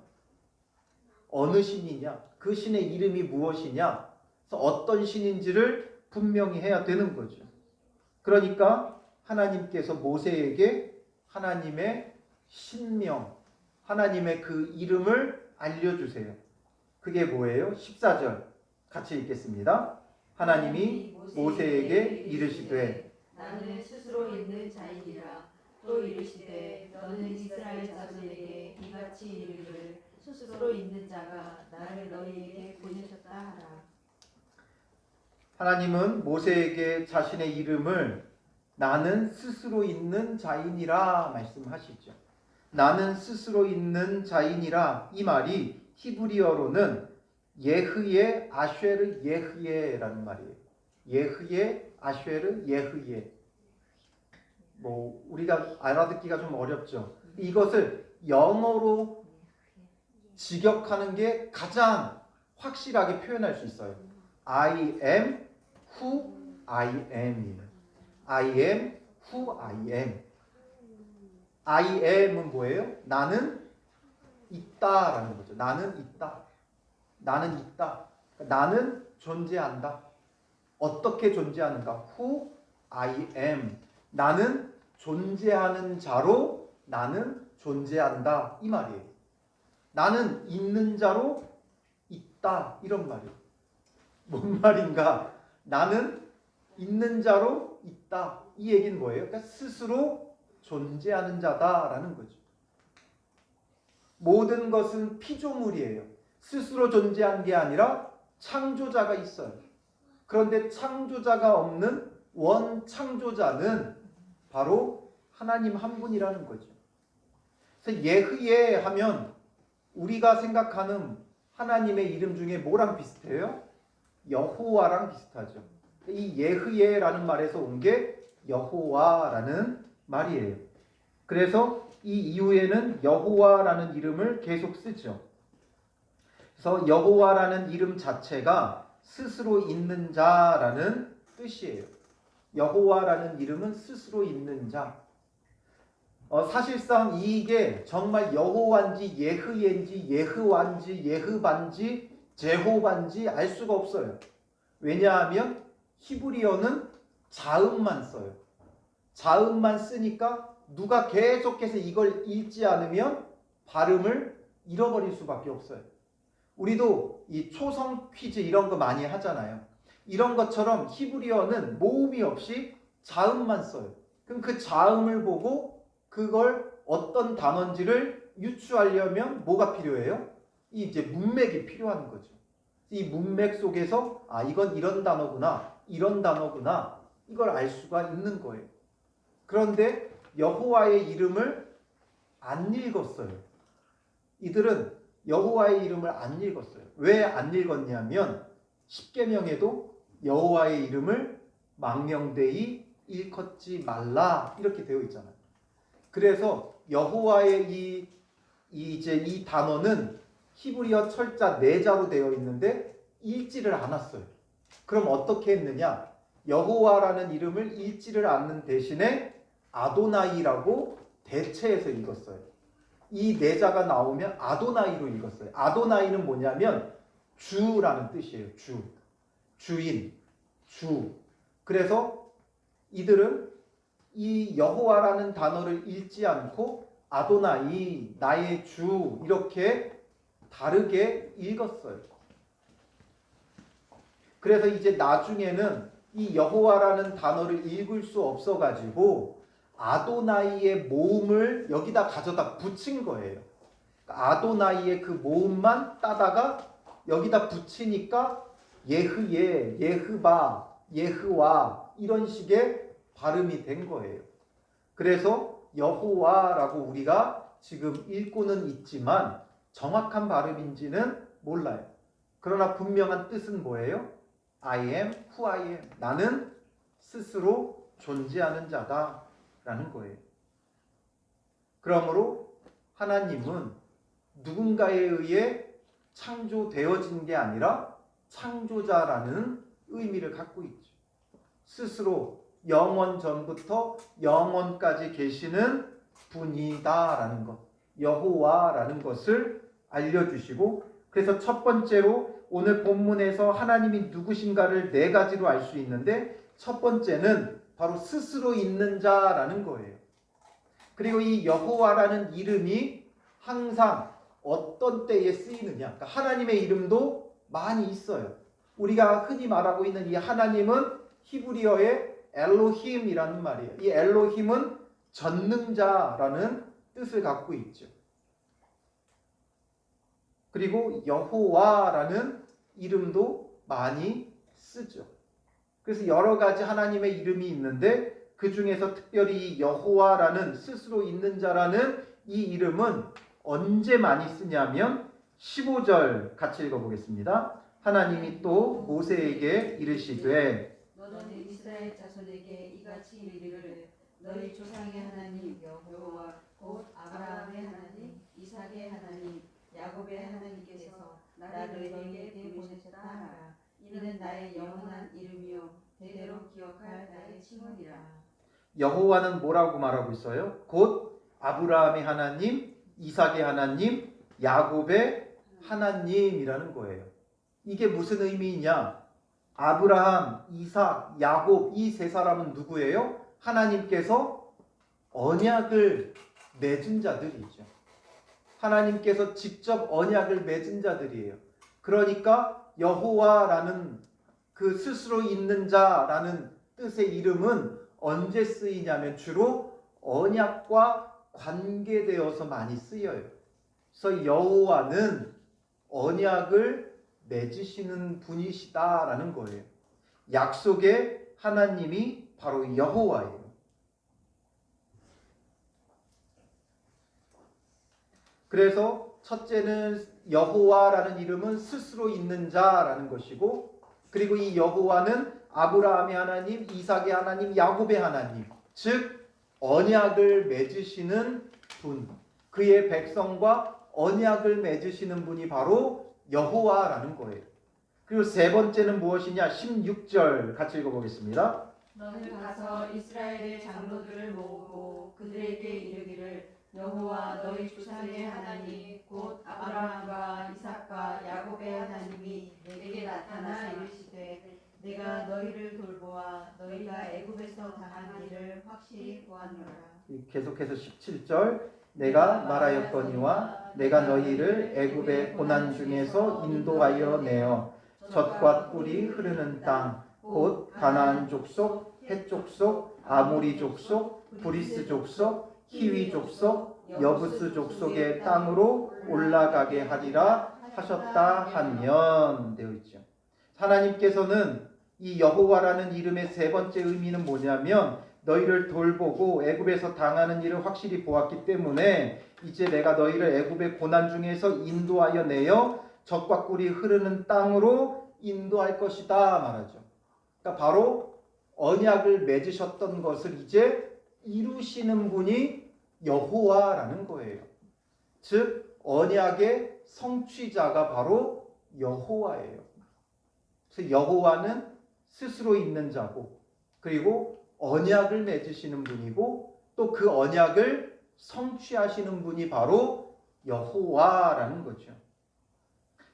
어느 신이냐? 그 신의 이름이 무엇이냐? 그래서 어떤 신인지를 분명히 해야 되는 거죠. 그러니까 하나님께서 모세에게 하나님의 신명, 하나님의 그 이름을 알려주세요. 그게 뭐예요? 14절 같이 읽겠습니다. 하나님이 모세에게 이르시되 나는 스스로 있는 자이니라. 또 이르시되 너는 이스라엘 자손에게 이같이 이르기를 스스로 있는 자가 나를 너희에게 보내셨다 하라. 하나님은 모세에게 자신의 이름을 나는 스스로 있는 자이니라 말씀하시죠. 나는 스스로 있는 자이니라 이 말이 히브리어로는 예흐예 아쉐르 예흐예라는 말이에요. 예흐예 아쉐르 예흐예. 뭐 우리가 알아듣기가 좀 어렵죠. 이것을 영어로 직역하는 게 가장 확실하게 표현할 수 있어요. I am who I am. I am who I am. I am은 뭐예요? 나는 있다라는 거죠. 나는 있다. 나는 있다. 나는 존재한다. 어떻게 존재하는가? Who I am. 나는 존재하는 자로 나는 존재한다. 이 말이에요. 나는 있는 자로 있다. 이런 말이에요. 뭔 말인가? 나는 있는 자로 있다. 이 얘기는 뭐예요? 그러니까 스스로 존재하는 자다라는 거죠. 모든 것은 피조물이에요. 스스로 존재한 게 아니라 창조자가 있어요. 그런데 창조자가 없는 원창조자는 바로 하나님 한 분이라는 거죠. 그래서 예흐예 하면 우리가 생각하는 하나님의 이름 중에 뭐랑 비슷해요? 여호와랑 비슷하죠. 이 예흐예라는 말에서 온 게 여호와라는 말이에요. 그래서 이 이후에는 여호와라는 이름을 계속 쓰죠. 그래서 여호와라는 이름 자체가 스스로 있는 자라는 뜻이에요. 여호와라는 이름은 스스로 있는 자. 사실상 이게 정말 여호와인지 예흐예인지 예흐완지 예흐반지 제호반지 알 수가 없어요. 왜냐하면 히브리어는 자음만 써요. 자음만 쓰니까 누가 계속해서 이걸 읽지 않으면 발음을 잃어버릴 수밖에 없어요. 우리도 이 초성 퀴즈 이런 거 많이 하잖아요. 이런 것처럼 히브리어는 모음이 없이 자음만 써요. 그럼 그 자음을 보고 그걸 어떤 단어인지를 유추하려면 뭐가 필요해요? 이 이제 문맥이 필요한 거죠. 이 문맥 속에서 이건 이런 단어구나, 이런 단어구나 이걸 알 수가 있는 거예요. 그런데 여호와의 이름을 안 읽었어요. 이들은 여호와의 이름을 안 읽었어요. 왜 안 읽었냐면 십계명에도 여호와의 이름을 망령되이 일컫지 말라 이렇게 되어 있잖아요. 그래서 여호와의 이 단어는 히브리어 철자 4자로 되어 있는데 읽지를 않았어요. 그럼 어떻게 했느냐? 여호와라는 이름을 읽지를 않는 대신에 아도나이라고 대체해서 읽었어요. 이 네 자가 나오면 아도나이로 읽었어요. 아도나이는 뭐냐면 주라는 뜻이에요. 주, 주인, 주. 그래서 이들은 이 여호와라는 단어를 읽지 않고 아도나이, 나의 주 이렇게 다르게 읽었어요. 그래서 이제 나중에는 이 여호와라는 단어를 읽을 수 없어가지고 아도나이의 모음을 여기다 가져다 붙인 거예요. 아도나이의 그 모음만 따다가 여기다 붙이니까 예흐예, 예흐바, 예흐와 이런 식의 발음이 된 거예요. 그래서 여호와라고 우리가 지금 읽고는 있지만 정확한 발음인지는 몰라요. 그러나 분명한 뜻은 뭐예요? I am who I am. 나는 스스로 존재하는 자다 라는 거예요. 그러므로 하나님은 누군가에 의해 창조되어진 게 아니라 창조자라는 의미를 갖고 있죠. 스스로 영원 전부터 영원까지 계시는 분이다라는 것, 여호와라는 것을 알려주시고, 그래서 첫 번째로 오늘 본문에서 하나님이 누구신가를 네 가지로 알 수 있는데, 첫 번째는 바로 스스로 있는 자라는 거예요. 그리고 이 여호와라는 이름이 항상 어떤 때에 쓰이느냐, 그러니까 하나님의 이름도 많이 있어요. 우리가 흔히 말하고 있는 이 하나님은 히브리어의 엘로힘이라는 말이에요. 이 엘로힘은 전능자라는 뜻을 갖고 있죠. 그리고 여호와라는 이름도 많이 쓰죠. 그래서 여러 가지 하나님의 이름이 있는데 그 중에서 특별히 여호와라는 스스로 있는 자라는 이 이름은 언제 많이 쓰냐면 15절 같이 읽어보겠습니다. 하나님이 또 모세에게 이르시되 너는 이스라엘 자손에게 이같이 이르기를 너희 조상의 하나님 여호와 곧 아브라함의 하나님 이삭의 하나님 야곱의 하나님께서 나를 너희에게 보내셨다 하라. 이는 나의 영원한 이름이요 대대로 기억할 나의 칭언이라. 여호와는 뭐라고 말하고 있어요? 곧 아브라함의 하나님, 이삭의 하나님, 야곱의 하나님이라는 거예요. 이게 무슨 의미이냐? 아브라함, 이삭, 야곱 이 세 사람은 누구예요? 하나님께서 언약을 맺은 자들이죠. 하나님께서 직접 언약을 맺은 자들이에요. 그러니까 여호와라는 그 스스로 있는 자라는 뜻의 이름은 언제 쓰이냐면 주로 언약과 관계되어서 많이 쓰여요. 그래서 여호와는 언약을 맺으시는 분이시다라는 거예요. 약속의 하나님이 바로 여호와예요. 그래서 첫째는 여호와라는 이름은 스스로 있는 자라는 것이고, 그리고 이 여호와는 아브라함의 하나님, 이삭의 하나님, 야곱의 하나님, 즉 언약을 맺으시는 분, 그의 백성과 언약을 맺으시는 분이 바로 여호와라는 거예요. 그리고 세 번째는 무엇이냐? 16절 같이 읽어보겠습니다. 너는 가서 이스라엘의 장로들을 모으고 그들에게 이르기를 여호와 너희 조상의 하나님 곧 아브라함과 이삭과 야곱의 하나님이 내게 나타나 이르시되 내가 너희를 돌보아 너희가 애굽에서 당한 일을 확실히 보았노라. 계속해서 17절 내가 말하였거니와 내가 너희를 애굽의 고난 중에서 인도하여 내어 젖과 꿀이 흐르는 땅 곧 가나안 족속, 헷 족속, 아모리 족속, 브리스 족속, 히위 족속, 여부스 족속의 땅으로 올라가게 하리라 하셨다 하면 되어 있죠. 하나님께서는 이 여호와라는 이름의 세 번째 의미는 뭐냐면 너희를 돌보고 애굽에서 당하는 일을 확실히 보았기 때문에 이제 내가 너희를 애굽의 고난 중에서 인도하여 내어 젖과 꿀이 흐르는 땅으로 인도할 것이다 말하죠. 그러니까 바로 언약을 맺으셨던 것을 이제 이루시는 분이 여호와라는 거예요. 즉 언약의 성취자가 바로 여호와예요. 그래서 여호와는 스스로 있는 자고, 그리고 언약을 맺으시는 분이고, 또 그 언약을 성취하시는 분이 바로 여호와라는 거죠.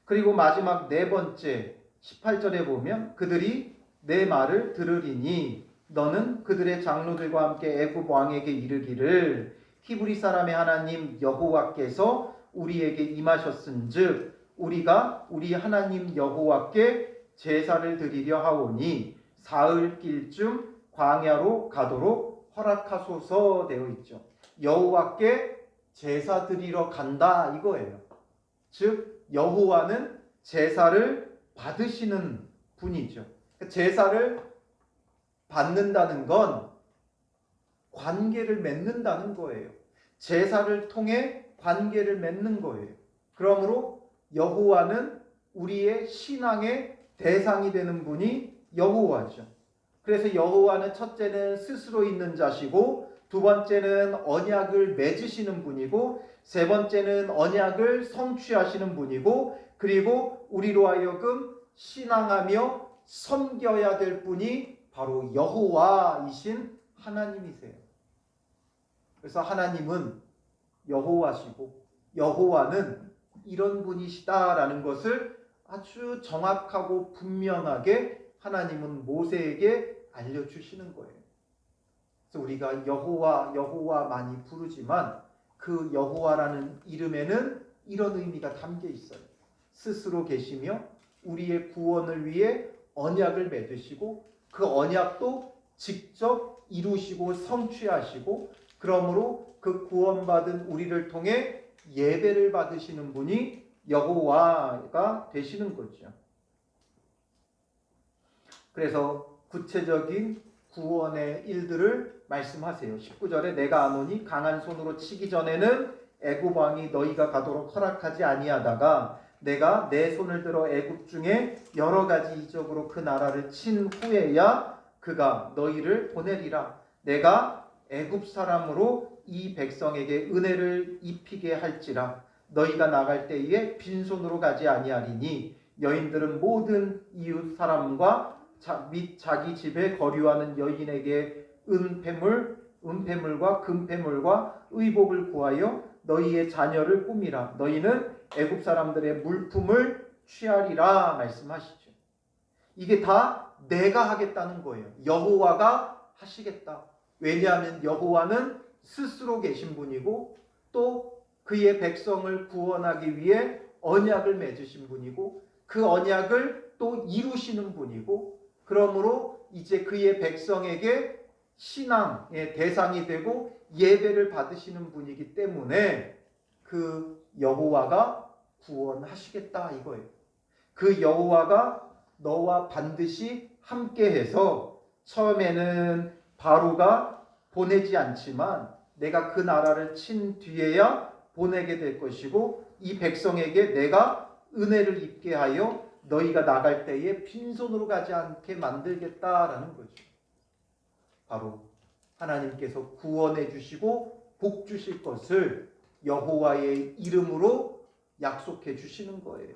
그리고 마지막 네 번째 18절에 보면 그들이 내 말을 들으리니 너는 그들의 장로들과 함께 애굽 왕에게 이르기를 히브리 사람의 하나님 여호와께서 우리에게 임하셨은즉 우리가 우리 하나님 여호와께 제사를 드리려 하오니 사흘길쯤 광야로 가도록 허락하소서 되어 있죠. 여호와께 제사 드리러 간다 이거예요. 즉 여호와는 제사를 받으시는 분이죠. 제사를 받는다는 건 관계를 맺는다는 거예요. 제사를 통해 관계를 맺는 거예요. 그러므로 여호와는 우리의 신앙의 대상이 되는 분이 여호와죠. 그래서 여호와는 첫째는 스스로 있는 자시고 두 번째는 언약을 맺으시는 분이고 세 번째는 언약을 성취하시는 분이고 그리고 우리로 하여금 신앙하며 섬겨야 될 분이 바로 여호와이신 하나님이세요. 그래서 하나님은 여호와시고 여호와는 이런 분이시다라는 것을 아주 정확하고 분명하게 하나님은 모세에게 알려주시는 거예요. 그래서 우리가 여호와 많이 부르지만 그 여호와라는 이름에는 이런 의미가 담겨 있어요. 스스로 계시며 우리의 구원을 위해 언약을 맺으시고 그 언약도 직접 이루시고 성취하시고 그러므로 그 구원받은 우리를 통해 예배를 받으시는 분이 여호와가 되시는 거죠. 그래서 구체적인 구원의 일들을 말씀하세요. 19절에 내가 아노니 강한 손으로 치기 전에는 애굽 왕이 너희가 가도록 허락하지 아니하다가 내가 내 손을 들어 애굽 중에 여러 가지 이적으로 그 나라를 친 후에야 그가 너희를 보내리라. 내가 애굽 사람으로 이 백성에게 은혜를 입히게 할지라. 너희가 나갈 때에 빈손으로 가지 아니하리니 여인들은 모든 이웃 사람과 및 자기 집에 거류하는 여인에게 은폐물과 금폐물과 의복을 구하여 너희의 자녀를 꾸미라. 너희는 애굽 사람들의 물품을 취하리라 말씀하시죠. 이게 다 내가 하겠다는 거예요. 여호와가 하시겠다. 왜냐하면 여호와는 스스로 계신 분이고 또 그의 백성을 구원하기 위해 언약을 맺으신 분이고 그 언약을 또 이루시는 분이고 그러므로 이제 그의 백성에게 신앙의 대상이 되고 예배를 받으시는 분이기 때문에 그 여호와가 구원하시겠다 이거예요. 그 여호와가 너와 반드시 함께해서 처음에는 바로가 보내지 않지만 내가 그 나라를 친 뒤에야 보내게 될 것이고 이 백성에게 내가 은혜를 입게 하여 너희가 나갈 때에 빈손으로 가지 않게 만들겠다라는 거죠. 바로 하나님께서 구원해 주시고 복 주실 것을 여호와의 이름으로 약속해 주시는 거예요.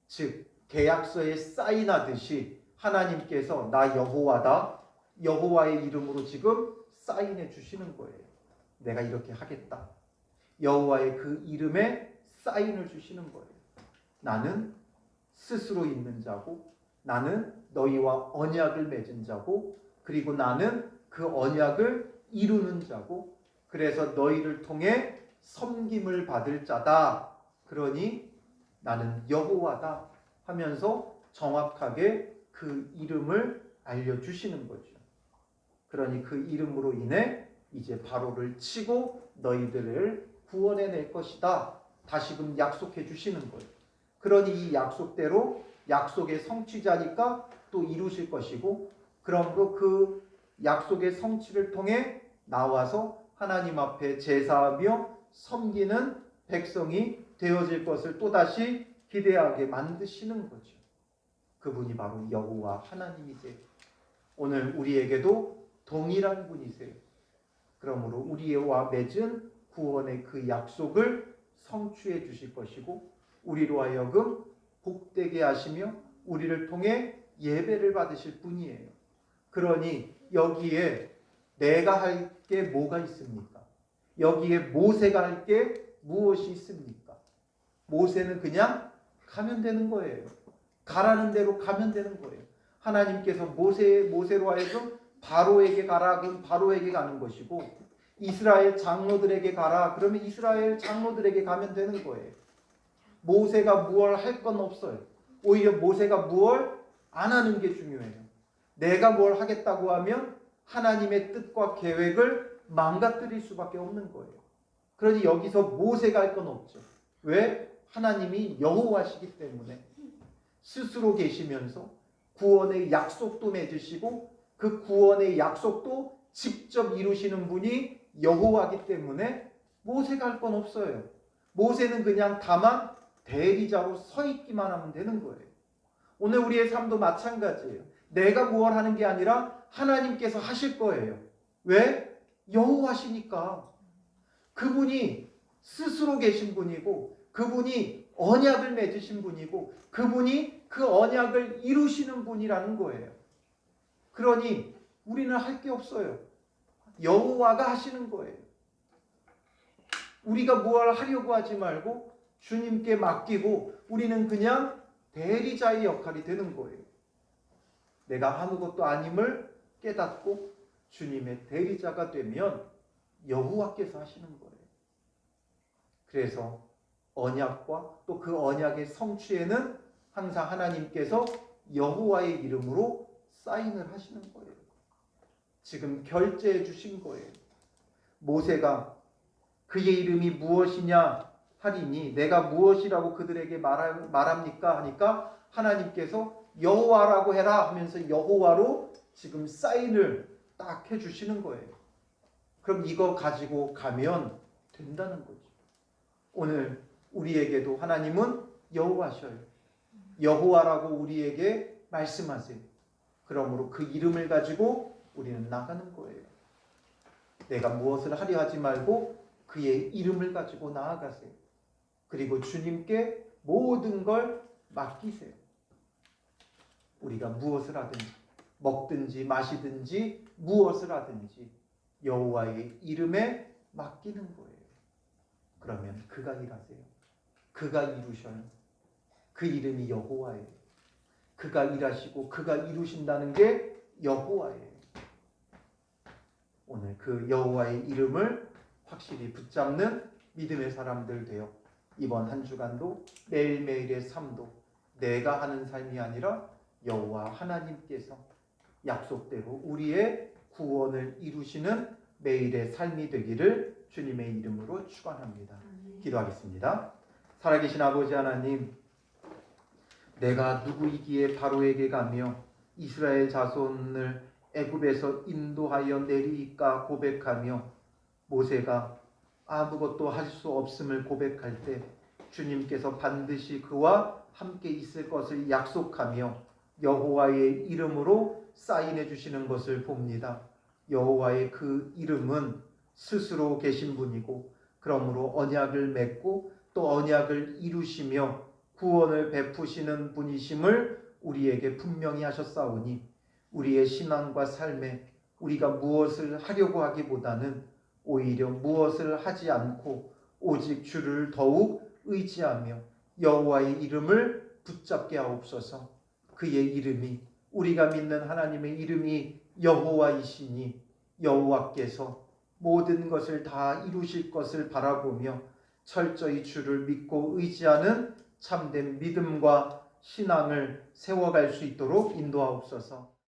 즉 계약서에 사인하듯이 하나님께서 나 여호와다. 여호와의 이름으로 지금 사인해 주시는 거예요. 내가 이렇게 하겠다. 여호와의 그 이름에 사인을 주시는 거예요. 나는 스스로 있는 자고 나는 너희와 언약을 맺은 자고 그리고 나는 그 언약을 이루는 자고 그래서 너희를 통해 섬김을 받을 자다. 그러니 나는 여호와다 하면서 정확하게 그 이름을 알려주시는 거죠. 그러니 그 이름으로 인해 이제 바로를 치고 너희들을 구원해낼 것이다. 다시금 약속해 주시는 거예요. 그러니 이 약속대로 약속의 성취자니까 또 이루실 것이고 그러므로 그 약속의 성취를 통해 나와서 하나님 앞에 제사하며 섬기는 백성이 되어질 것을 또다시 기대하게 만드시는 거죠. 그분이 바로 여호와 하나님이세요. 오늘 우리에게도 동일한 분이세요. 그러므로 우리와 맺은 구원의 그 약속을 성취해 주실 것이고 우리로 하여금 복되게 하시며 우리를 통해 예배를 받으실 분이에요. 그러니 여기에 내가 할 게 뭐가 있습니까? 여기에 모세가 할 게 무엇이 있습니까? 모세는 그냥 가면 되는 거예요. 가라는 대로 가면 되는 거예요. 하나님께서 모세로 하여금 바로에게 가라 그럼 바로에게 가는 것이고, 이스라엘 장로들에게 가라 그러면 이스라엘 장로들에게 가면 되는 거예요. 모세가 무얼 할 건 없어요. 오히려 모세가 무얼 안 하는 게 중요해요. 내가 뭘 하겠다고 하면 하나님의 뜻과 계획을 망가뜨릴 수밖에 없는 거예요. 그러니 여기서 모세가 할 건 없죠. 왜? 하나님이 여호와시기 때문에. 스스로 계시면서 구원의 약속도 맺으시고 그 구원의 약속도 직접 이루시는 분이 여호와이기 때문에 모세가 할 건 없어요. 모세는 그냥 다만 대리자로 서 있기만 하면 되는 거예요. 오늘 우리의 삶도 마찬가지예요. 내가 무엇 하는 게 아니라 하나님께서 하실 거예요. 왜? 여호와시니까. 그분이 스스로 계신 분이고 그분이 언약을 맺으신 분이고 그분이 그 언약을 이루시는 분이라는 거예요. 그러니 우리는 할 게 없어요. 여호와가 하시는 거예요. 우리가 무엇을 하려고 하지 말고 주님께 맡기고 우리는 그냥 대리자의 역할이 되는 거예요. 내가 아무것도 아님을 깨닫고 주님의 대리자가 되면 여호와께서 하시는 거예요. 그래서 언약과 또 그 언약의 성취에는 항상 하나님께서 여호와의 이름으로 사인을 하시는 거예요. 지금 결제해 주신 거예요. 모세가 그의 이름이 무엇이냐 하리니 내가 무엇이라고 그들에게 말합니까 하니까 하나님께서 여호와라고 해라 하면서 여호와로 지금 사인을 딱 해주시는 거예요. 그럼 이거 가지고 가면 된다는 거죠. 오늘 우리에게도 하나님은 여호와셔요. 여호와라고 우리에게 말씀하세요. 그러므로 그 이름을 가지고 우리는 나가는 거예요. 내가 무엇을 하려 하지 말고 그의 이름을 가지고 나아가세요. 그리고 주님께 모든 걸 맡기세요. 우리가 무엇을 하든지 먹든지 마시든지 무엇을 하든지 여호와의 이름에 맡기는 거예요. 그러면 그가 일하세요. 그가 이루셔요. 그 이름이 여호와예요. 그가 일하시고 그가 이루신다는 게 여호와예요. 오늘 그 여호와의 이름을 확실히 붙잡는 믿음의 사람들 되어 이번 한 주간도 매일매일의 삶도 내가 하는 삶이 아니라 여호와 하나님께서 약속대로 우리의 구원을 이루시는 매일의 삶이 되기를 주님의 이름으로 축원합니다. 기도하겠습니다. 살아계신 아버지 하나님, 내가 누구이기에 바로에게 가며 이스라엘 자손을 애굽에서 인도하여 내리까 고백하며 모세가 아무것도 할 수 없음을 고백할 때 주님께서 반드시 그와 함께 있을 것을 약속하며 여호와의 이름으로 사인해 주시는 것을 봅니다. 여호와의 그 이름은 스스로 계신 분이고 그러므로 언약을 맺고 또 언약을 이루시며 구원을 베푸시는 분이심을 우리에게 분명히 하셨사오니 우리의 신앙과 삶에 우리가 무엇을 하려고 하기보다는 오히려 무엇을 하지 않고 오직 주를 더욱 의지하며 여호와의 이름을 붙잡게 하옵소서. 그의 이름이 우리가 믿는 하나님의 이름이 여호와이시니 여호와께서 모든 것을 다 이루실 것을 바라보며 철저히 주를 믿고 의지하는 참된 믿음과 신앙을 세워갈 수 있도록 인도하옵소서.